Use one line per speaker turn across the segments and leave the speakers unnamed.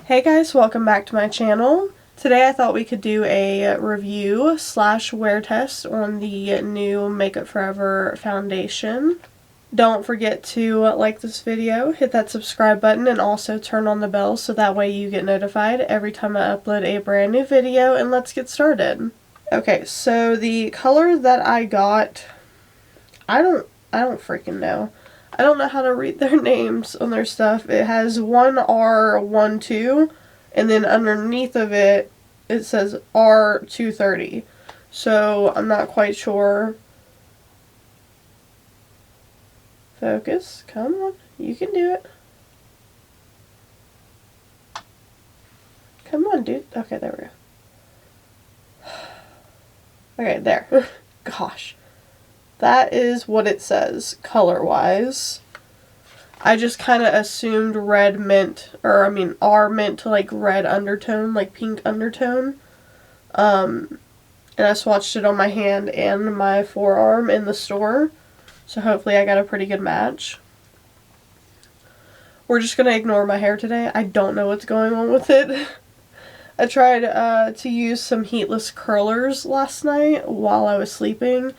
Hey guys, welcome back to my channel. Today I thought we could do a review / wear test on the new Makeup Forever foundation. Don't forget to like this video, hit that subscribe button, and also turn on the bell so that way you get notified every time I upload a brand new video, and let's get started. Okay, so the color that I got, I don't freaking know. I don't know how to read their names on their stuff. It has 1R12, and then underneath of it, it says R230. So I'm not quite sure. Focus. Come on. You can do it. Come on, dude. Okay, there we go. Okay, there. Gosh. That is what it says, color-wise. I just kind of assumed red meant, R meant to like red undertone, like pink undertone. And I swatched it on my hand and my forearm in the store. So hopefully I got a pretty good match. We're just going to ignore my hair today. I don't know what's going on with it. I tried to use some heatless curlers last night while I was sleeping.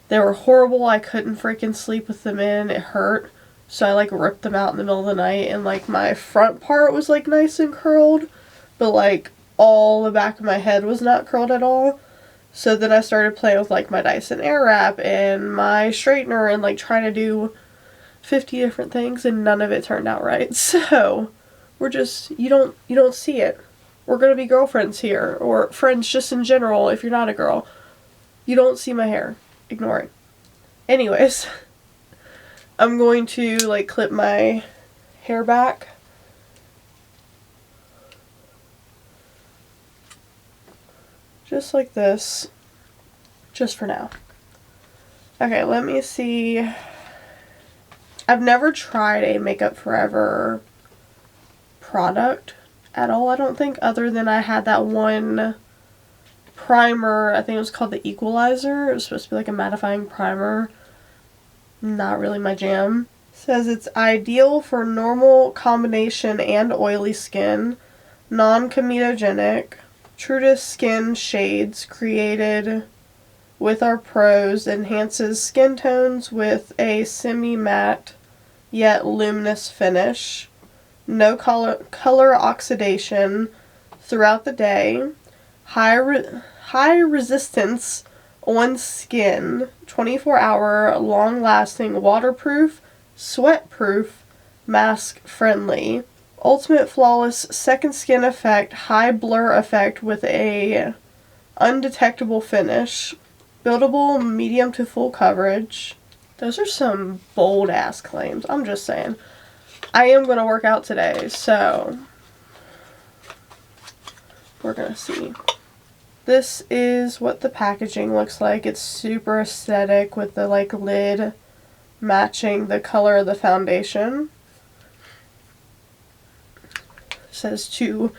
They were horrible. I couldn't freaking sleep with them in. It hurt. So I like ripped them out in the middle of the night, and like my front part was like nice and curled, but like all the back of my head was not curled at all. So then I started playing with like my Dyson Airwrap and my straightener and like trying to do 50 different things, and none of it turned out right. So we're just, you don't see it. We're gonna be girlfriends here, or friends just in general if you're not a girl. You don't see my hair. Ignore it. Anyways, I'm going to like clip my hair back. Just like this. Just for now. Okay, let me see. I've never tried a Makeup Forever product at all, I don't think, other than I had that one primer. I think it was called the Equalizer. It was supposed to be like a mattifying primer. Not really my jam. It says it's ideal for normal, combination, and oily skin. Non-comedogenic. True to skin shades created with our pros. Enhances skin tones with a semi-matte yet luminous finish. No color oxidation throughout the day. High resistance on skin, 24-hour, long-lasting, waterproof, sweat-proof, mask-friendly. Ultimate flawless second skin effect, high blur effect with a undetectable finish. Buildable medium to full coverage. Those are some bold-ass claims. I'm just saying. I am going to work out today, so we're going to see. This is what the packaging looks like. It's super aesthetic with the like lid matching the color of the foundation. It says to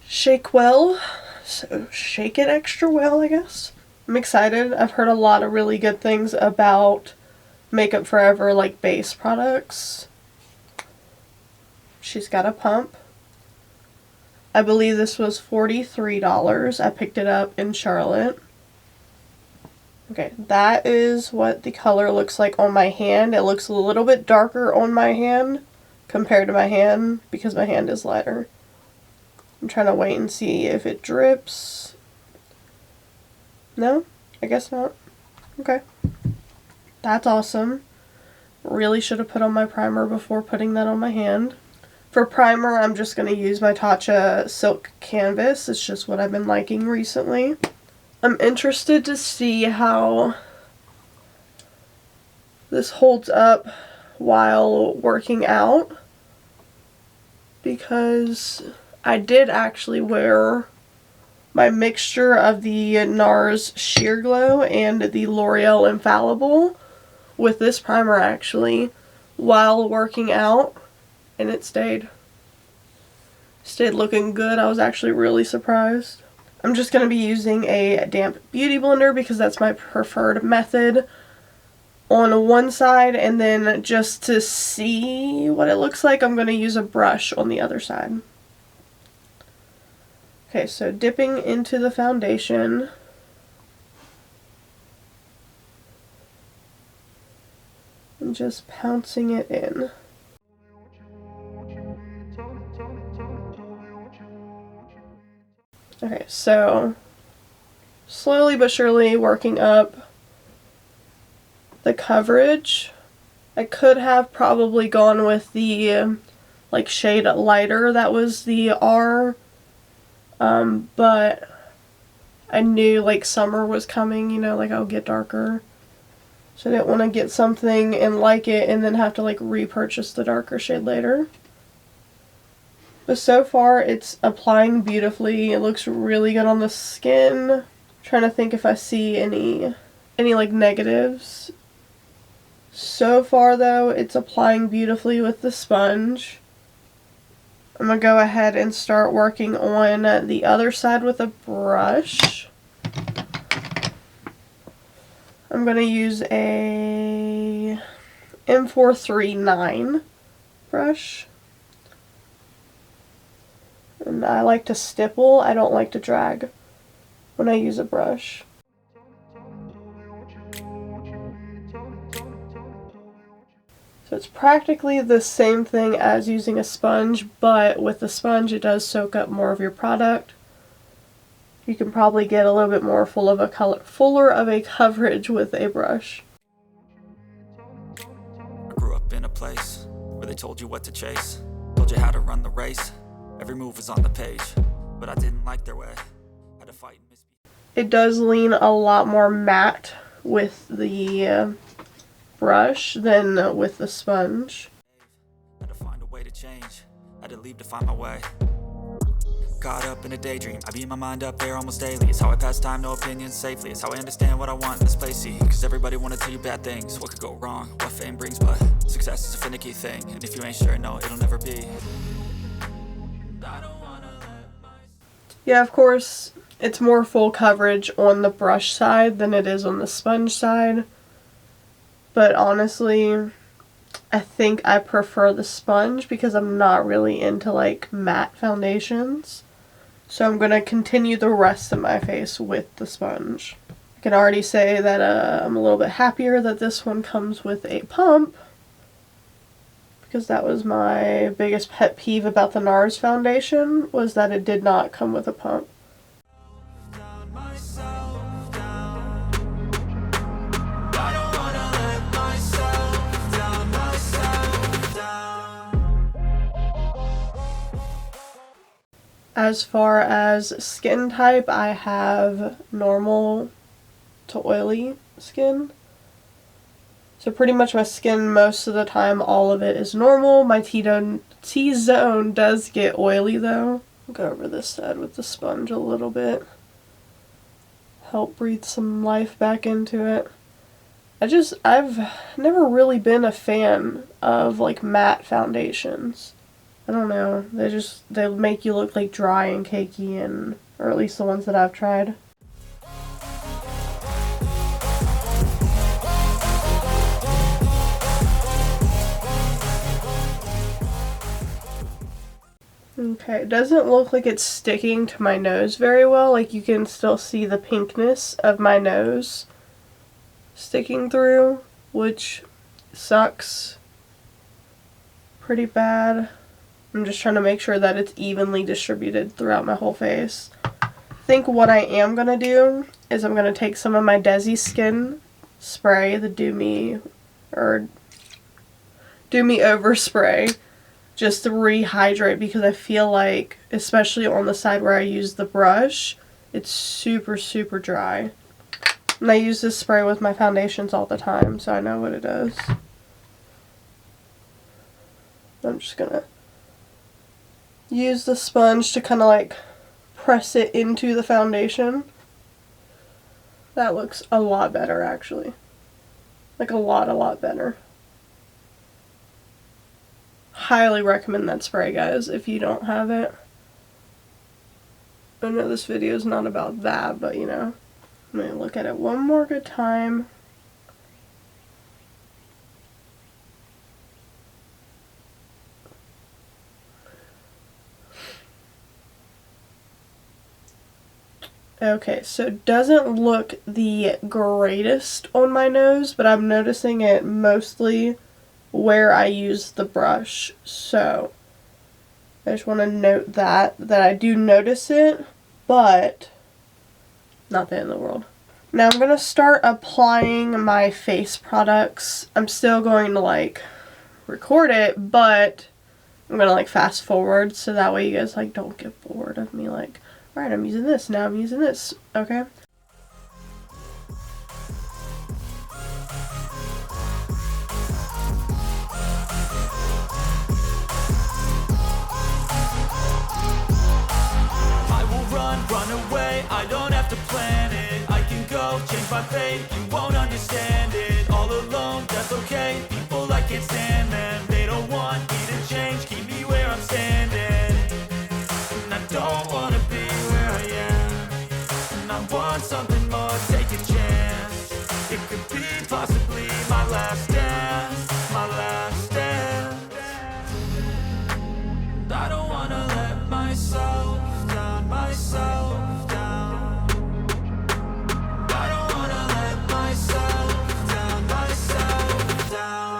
shake well, so shake it extra well, I guess. I'm excited. I've heard a lot of really good things about Makeup Forever like base products. She's got a pump. I believe this was $43. I picked it up in Charlotte. Okay, that is what the color looks like on my hand. It looks a little bit darker on my hand compared to my hand because my hand is lighter. I'm trying to wait and see if it drips. No? I guess not. Okay. That's awesome. Really should have put on my primer before putting that on my hand. For primer, I'm just going to use my Tatcha Silk Canvas. It's just what I've been liking recently. I'm interested to see how this holds up while working out, because I did actually wear my mixture of the NARS Sheer Glow and the L'Oreal Infallible with this primer actually while working out. And it stayed looking good. I was actually really surprised. I'm just going to be using a damp beauty blender because that's my preferred method. on one side, and then just to see what it looks like, I'm going to use a brush on the other side. Okay, so dipping into the foundation. And just pouncing it in. Okay, so slowly but surely working up the coverage. I could have probably gone with the like shade lighter that was the R, but I knew like summer was coming, you know, like I'll get darker. So I didn't want to get something and like it and then have to like repurchase the darker shade later. But so far it's applying beautifully. It looks really good on the skin. I'm trying to think if I see any like negatives. So far though, it's applying beautifully with the sponge. I'm going to go ahead and start working on the other side with a brush. I'm going to use a M439 brush. And I like to stipple, I don't like to drag when I use a brush. So it's practically the same thing as using a sponge, but with the sponge it does soak up more of your product. You can probably get a little bit more fuller of a coverage with a brush.
I grew up in a place where they told you what to chase, told you how to run the race. Every move was on the page, but I didn't like their way. Had to fight and misbehave.
It does lean a lot more matte with the brush than with the sponge.
Had to find a way to change, had to leave to find my way. Caught up in a daydream, I beat my mind up there almost daily. It's how I pass time, no opinions safely. It's how I understand what I want in this place, see. Cause everybody wanna tell you bad things, what could go wrong, what fame brings. But success is a finicky thing, and if you ain't sure, no, it'll never be.
Yeah, of course, it's more full coverage on the brush side than it is on the sponge side. But honestly, I think I prefer the sponge because I'm not really into like matte foundations. So I'm going to continue the rest of my face with the sponge. I can already say that I'm a little bit happier that this one comes with a pump, because that was my biggest pet peeve about the NARS foundation, was that it did not come with a pump. As far as skin type, I have normal to oily skin. So pretty much my skin most of the time, all of it is normal. My T-zone does get oily though. I'll go over this side with the sponge a little bit. Help breathe some life back into it. I've never really been a fan of like matte foundations. I don't know, they make you look like dry and cakey, or at least the ones that I've tried. Okay, it doesn't look like it's sticking to my nose very well. Like you can still see the pinkness of my nose sticking through, which sucks pretty bad. I'm just trying to make sure that it's evenly distributed throughout my whole face. I think what I am going to do is I'm going to take some of my Desi Skin spray, the Do Me Over spray, just to rehydrate, because I feel like, especially on the side where I use the brush, it's super, super dry. And I use this spray with my foundations all the time, so I know what it does. I'm just going to use the sponge to kind of like press it into the foundation. That looks a lot better actually. Like a lot better. Highly recommend that spray, guys, if you don't have it. I know this video is not about that, but you know, let me look at it one more good time. Okay, so it doesn't look the greatest on my nose, but I'm noticing it mostly where I use the brush. So I just want to note that I do notice it, but not the end of the world. Now I'm going to start applying my face products. I'm still going to like record it, but I'm going to like fast forward so that way you guys like don't get bored of me like, alright, I'm using this, now I'm using this, okay?
Run away, I don't have to plan it. I can go change my fate, you won't understand it. All alone, that's okay. People, I can't stand them. They don't want me to change, keep me where I'm standing. And I don't wanna be where I am. And I want something more, take a chance. It could be possibly my last dance, my last dance. And I don't wanna let myself down, myself down. I don't wanna let myself down, myself down.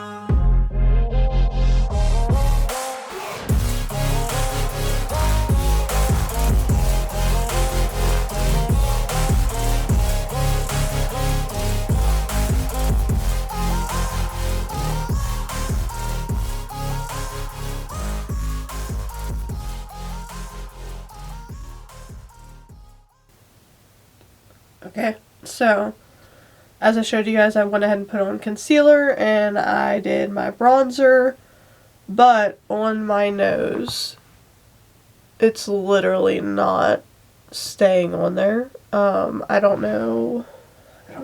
Okay, so as I showed you guys, I went ahead and put on concealer and I did my bronzer, but on my nose, it's literally not staying on there. I don't know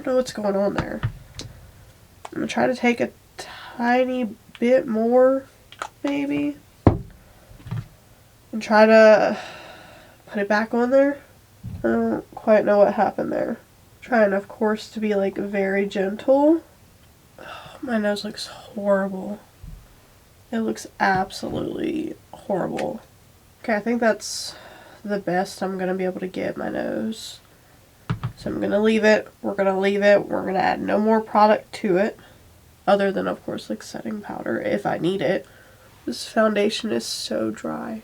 what's going on there. I'm gonna try to take a tiny bit more, maybe, and try to put it back on there. I don't quite know what happened there. Trying, of course, to be like very gentle. Oh, my nose looks horrible. It looks absolutely horrible. Okay, I think that's the best I'm gonna be able to get my nose. So I'm gonna leave it. We're gonna leave it. We're gonna add no more product to it, other than, of course, like setting powder if I need it. This foundation is so dry.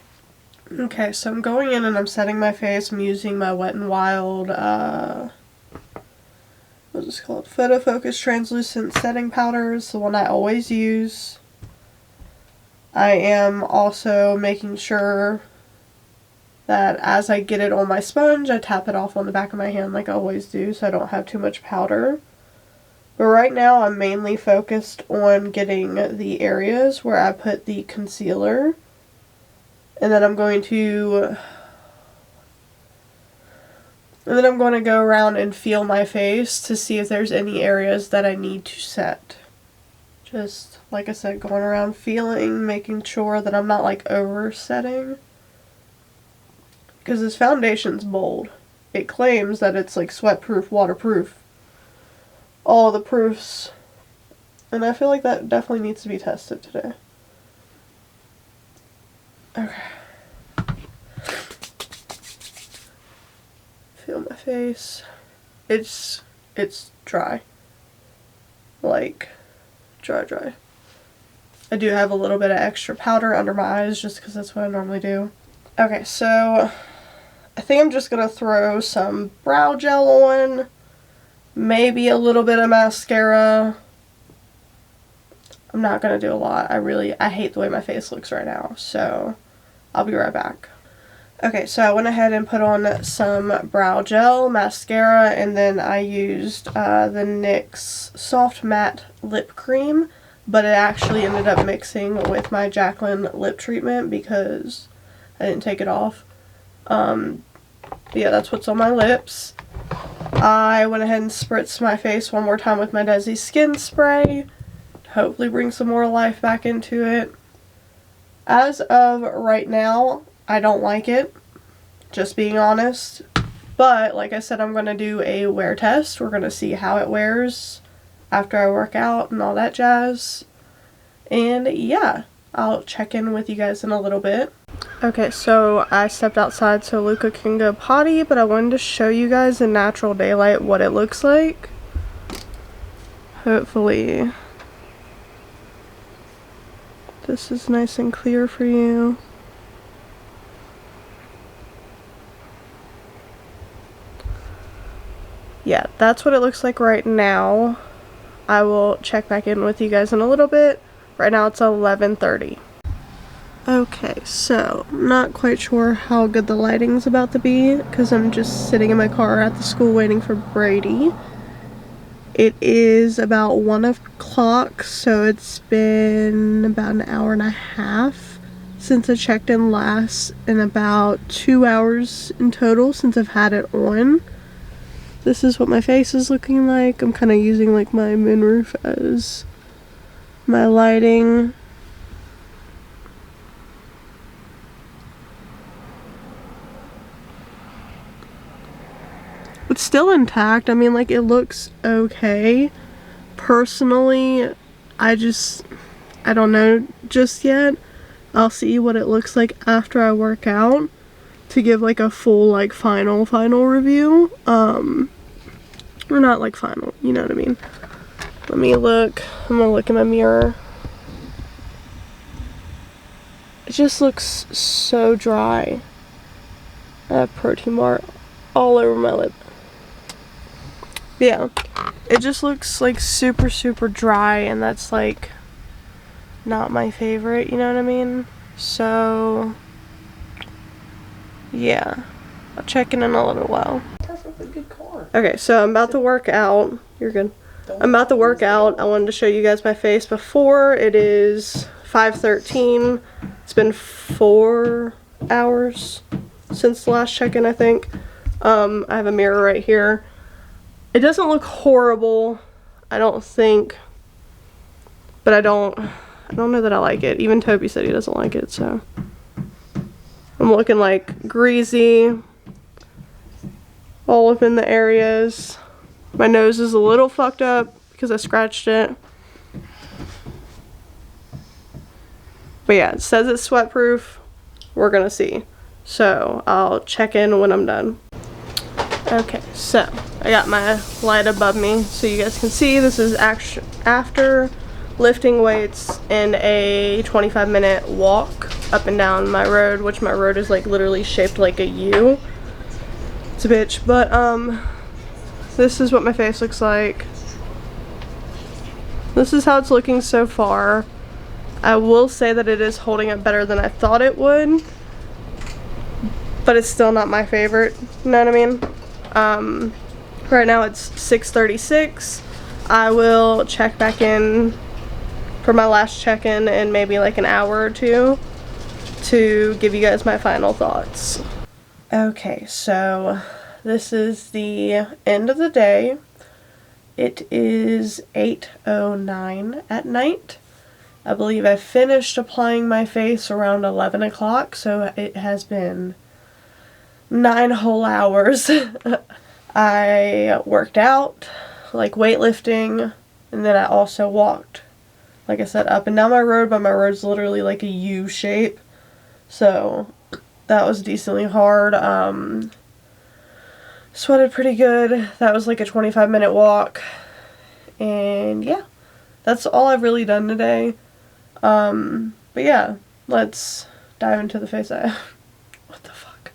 Okay, so I'm going in and I'm setting my face. I'm using my Wet n Wild, what's this called? Photo Focus Translucent Setting Powder is the one I always use. I am also making sure that as I get it on my sponge, I tap it off on the back of my hand like I always do so I don't have too much powder. But right now I'm mainly focused on getting the areas where I put the concealer. And then I'm going to go around and feel my face to see if there's any areas that I need to set. Just, like I said, going around feeling, making sure that I'm not like oversetting. Because this foundation's bold. It claims that it's like sweat proof, waterproof. All the proofs. And I feel like that definitely needs to be tested today. Okay. Feel my face. It's dry. Like, dry. I do have a little bit of extra powder under my eyes just because that's what I normally do. Okay, so I think I'm just gonna throw some brow gel on. Maybe a little bit of mascara. I'm not gonna do a lot. I hate the way my face looks right now, so I'll be right back. Okay, so I went ahead and put on some brow gel, mascara, and then I used the NYX Soft Matte Lip Cream, but it actually ended up mixing with my Jaclyn lip treatment because I didn't take it off. Yeah, that's what's on my lips. I went ahead and spritzed my face one more time with my Desi Skin Spray. Hopefully bring some more life back into it. As of right now, I don't like it, just being honest. But, like I said, I'm going to do a wear test. We're going to see how it wears after I work out and all that jazz. And yeah, I'll check in with you guys in a little bit. Okay, so I stepped outside so Luca can go potty, but I wanted to show you guys in natural daylight what it looks like. Hopefully this is nice and clear for you. Yeah, that's what it looks like right now. I will check back in with you guys in a little bit. Right now it's 11:30. Okay, so not quite sure how good the lighting's about to be because I'm just sitting in my car at the school waiting for Brady. It is about 1 o'clock, so it's been about an hour and a half since I checked in last, and about 2 hours in total since I've had it on. This is what my face is looking like. I'm kind of using like my moonroof as my lighting. It's still intact. I mean, like, it looks okay. Personally, I don't know just yet. I'll see what it looks like after I work out to give like a full like final review. Or not like final, you know what I mean. Let me look. I'm gonna look in my mirror. It just looks so dry. I have protein bar all over my lip. Yeah, it just looks like super dry, and that's like not my favorite, you know what I mean? So yeah, I'll check in a little while.
Perfectly good car.
Okay, so I'm about to work out. You're good. I'm about to work out. I wanted to show you guys my face before. It is 5:13. It's been 4 hours since the last check-in, I think. I have a mirror right here. It doesn't look horrible, I don't think, but I don't know that I like it. Even Toby said he doesn't like it, so I'm looking like greasy all up in the areas. My nose is a little fucked up because I scratched it. But yeah, it says it's sweat proof. We're gonna see. So I'll check in when I'm done. Okay, so I got my light above me so you guys can see. This is after lifting weights and a 25-minute walk up and down my road, which my road is like literally shaped like a U. It's a bitch, but this is what my face looks like. This is how it's looking so far. I will say that it is holding up better than I thought it would, but it's still not my favorite, you know what I mean? Right now it's 6:36. I will check back in for my last check-in in maybe like an hour or two to give you guys my final thoughts. Okay, so this is the end of the day. It is 8:09 at night. I believe I finished applying my face around 11 o'clock, so it has been 9 whole hours. I worked out, like weightlifting, and then I also walked, like I said, up and down my road, but my road's literally like a U shape, so that was decently hard. Sweated pretty good. That was like a 25-minute walk, and yeah, that's all I've really done today. But yeah, let's dive into the face. What the fuck?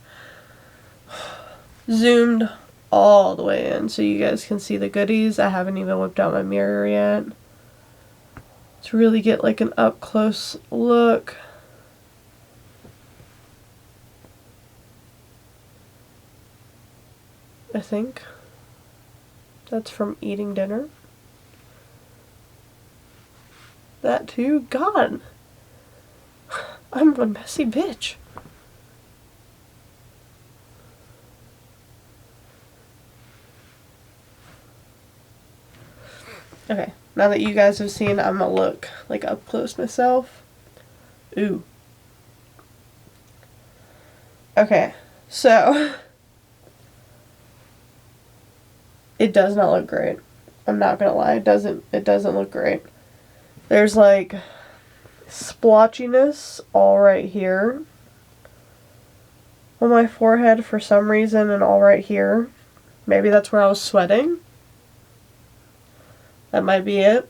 Zoomed all the way in so you guys can see the goodies. I haven't even whipped out my mirror yet to really get like an up close look. I think that's from eating dinner. That too? God, I'm a messy bitch. Okay, now that you guys have seen, I'm gonna look like up close myself. Ooh. Okay, so it does not look great. I'm not gonna lie, it doesn't look great. There's like splotchiness all right here. on my forehead for some reason and all right here. Maybe that's where I was sweating. That might be it.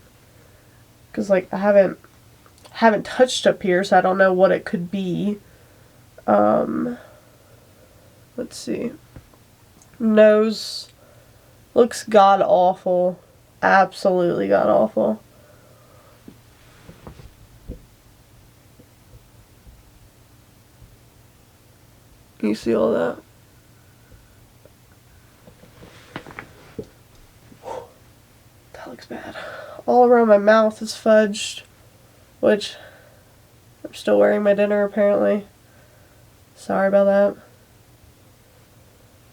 Because, like, I haven't touched up here, so I don't know what it could be. Let's see. Nose looks god-awful. Absolutely god-awful. You see all that? That looks bad. All around my mouth is fudged, which I'm still wearing my dinner apparently. Sorry about that.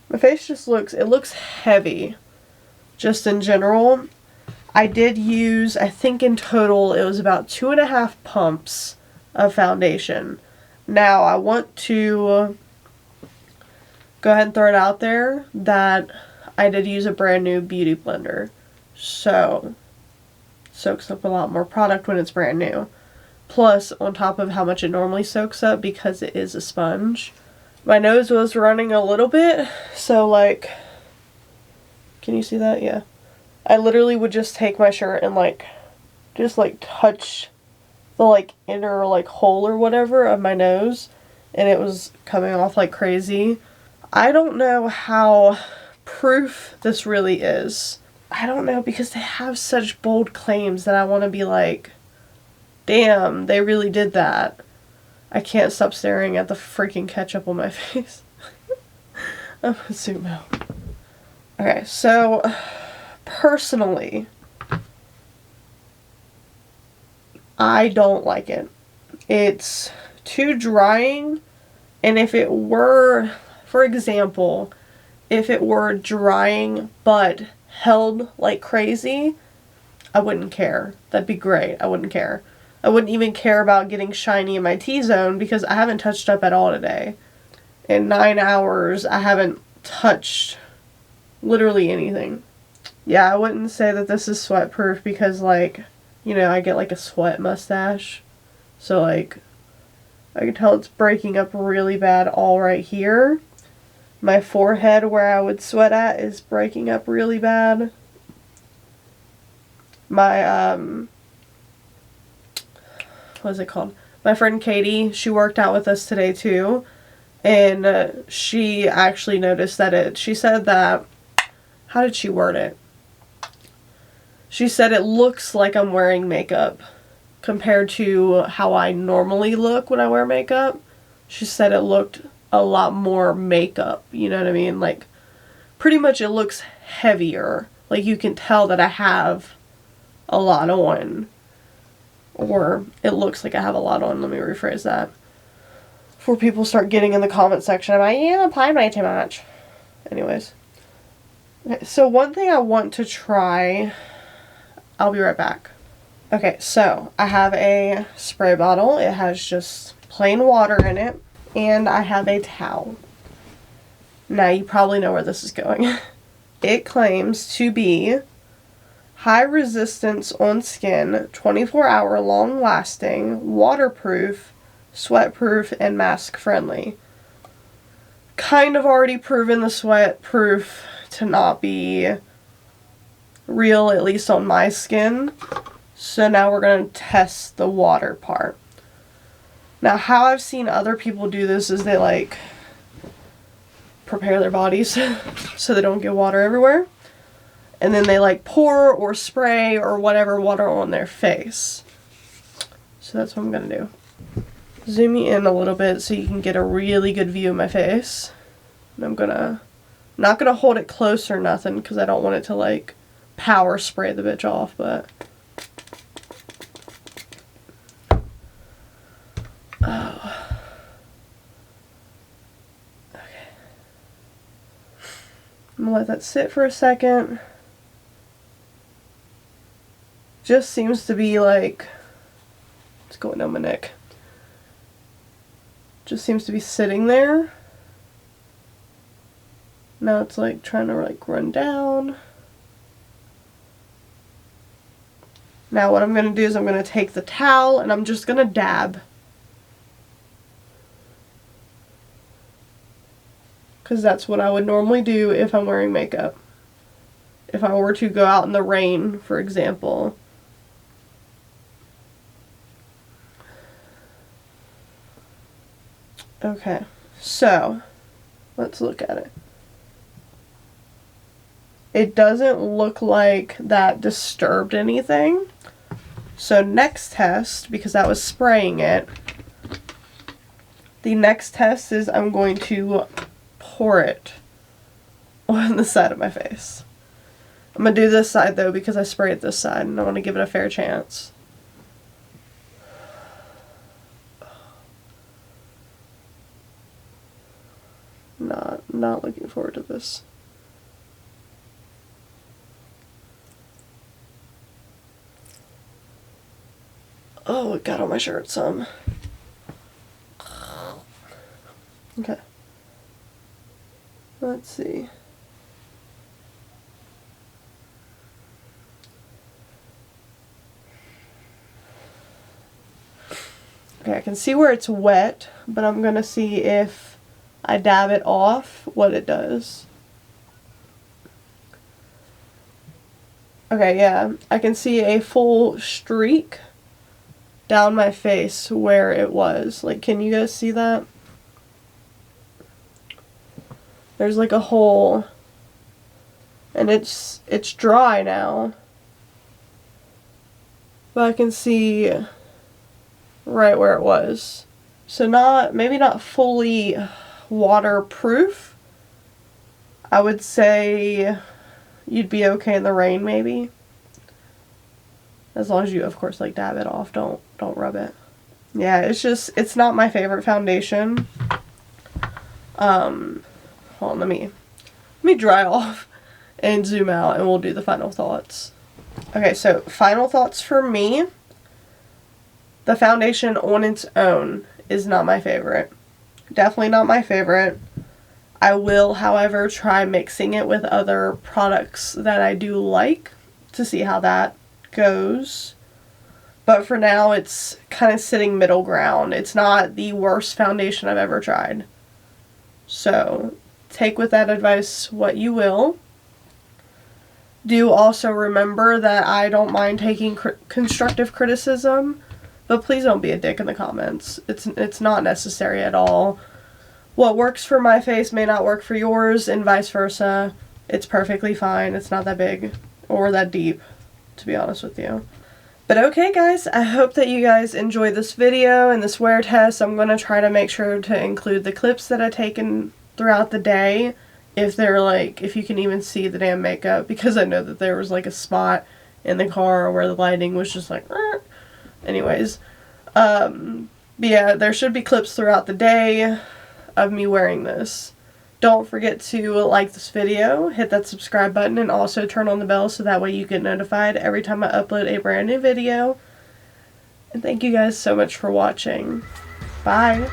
My face just looks heavy, just in general. I did use, I think in total it was about 2.5 pumps of foundation. Now I want to go ahead and throw it out there that I did use a brand new beauty blender. So, soaks up a lot more product when it's brand new. Plus, on top of how much it normally soaks up because it is a sponge. My nose was running a little bit, so like, can you see that? Yeah. I literally would just take my shirt and like, just like touch the like inner like hole or whatever of my nose, and it was coming off like crazy. I don't know how proof this really is. I don't know, because they have such bold claims that I want to be like, damn, they really did that. I can't stop staring at the freaking ketchup on my face. I'm gonna zoom out. Okay, so personally, I don't like it. It's too drying, and if it were, for example, if it were drying but held like crazy, I wouldn't care. That'd be great. I wouldn't care. I wouldn't even care about getting shiny in my T-zone because I haven't touched up at all today. In 9 hours, I haven't touched literally anything. Yeah, I wouldn't say that this is sweat proof because, like, you know, I get like a sweat mustache. So like, I can tell it's breaking up really bad all right here. My forehead where I would sweat at is breaking up really bad. My, what is it called? My friend Katie, she worked out with us today too. And she actually noticed that she said that, how did she word it? She said it looks like I'm wearing makeup compared to how I normally look when I wear makeup. She said it looked a lot more makeup, you know what I mean? Like, pretty much it looks heavier. Like, you can tell that I have a lot on. Or, it looks like I have a lot on. Let me rephrase that. Before people start getting in the comment section, I'm like, yeah, applying way too much. Anyways. Okay, so one thing I want to try, I'll be right back. Okay, so I have a spray bottle. It has just plain water in it. And I have a towel. Now you probably know where this is going. It claims to be high resistance on skin, 24-hour long lasting, waterproof, sweat proof, and mask friendly. Kind of already proven the sweat proof to not be real, at least on my skin. So now we're going to test the water part. Now, how I've seen other people do this is they, like, prepare their bodies so they don't get water everywhere. And then they, like, pour or spray or whatever water on their face. So that's what I'm going to do. Zoom me in a little bit so you can get a really good view of my face. And I'm not going to hold it close or nothing because I don't want it to, like, power spray the bitch off, but... Oh. Okay. I'm gonna let that sit for a second. Just seems to be like, it's going down my neck. Just seems to be sitting there. Now it's like trying to like run down. Now what I'm gonna do is I'm gonna take the towel and I'm just gonna dab. because that's what I would normally do if I'm wearing makeup. If I were to go out in the rain, for example. Okay, so let's look at it. It doesn't look like that disturbed anything. So next test, because I was spraying it, the next test is I'm going to pour it on the side of my face. I'm going to do this side though because I sprayed this side and I want to give it a fair chance. Not looking forward to this. Oh, it got on my shirt some. Okay. Let's see. Okay, I can see where it's wet, but I'm gonna see if I dab it off, what it does. Okay, yeah, I can see a full streak down my face where it was. Like, can you guys see that? There's like a hole, and it's dry now, but I can see right where it was. So maybe not fully waterproof. I would say you'd be okay in the rain, maybe. As long as you, of course, like dab it off. Don't rub it. Yeah, it's not my favorite foundation. Hold on, let me dry off and zoom out and we'll do the final thoughts. Okay, so final thoughts for me. The foundation on its own is not my favorite. Definitely not my favorite. I will, however, try mixing it with other products that I do like to see how that goes. But for now, it's kind of sitting middle ground. It's not the worst foundation I've ever tried. So, take with that advice what you will. Do also remember that I don't mind taking constructive criticism, but please don't be a dick in the comments. It's not necessary at all. What works for my face may not work for yours, and vice versa. It's perfectly fine. It's not that big or that deep, to be honest with you. But okay, guys, I hope that you guys enjoyed this video and this wear test. I'm going to try to make sure to include the clips that I've taken throughout the day, if you can even see the damn makeup, because I know that there was like a spot in the car where the lighting was just like, anyways. But yeah, there should be clips throughout the day of me wearing this. Don't forget to like this video, hit that subscribe button, and also turn on the bell so that way you get notified every time I upload a brand new video. And thank you guys so much for watching. Bye!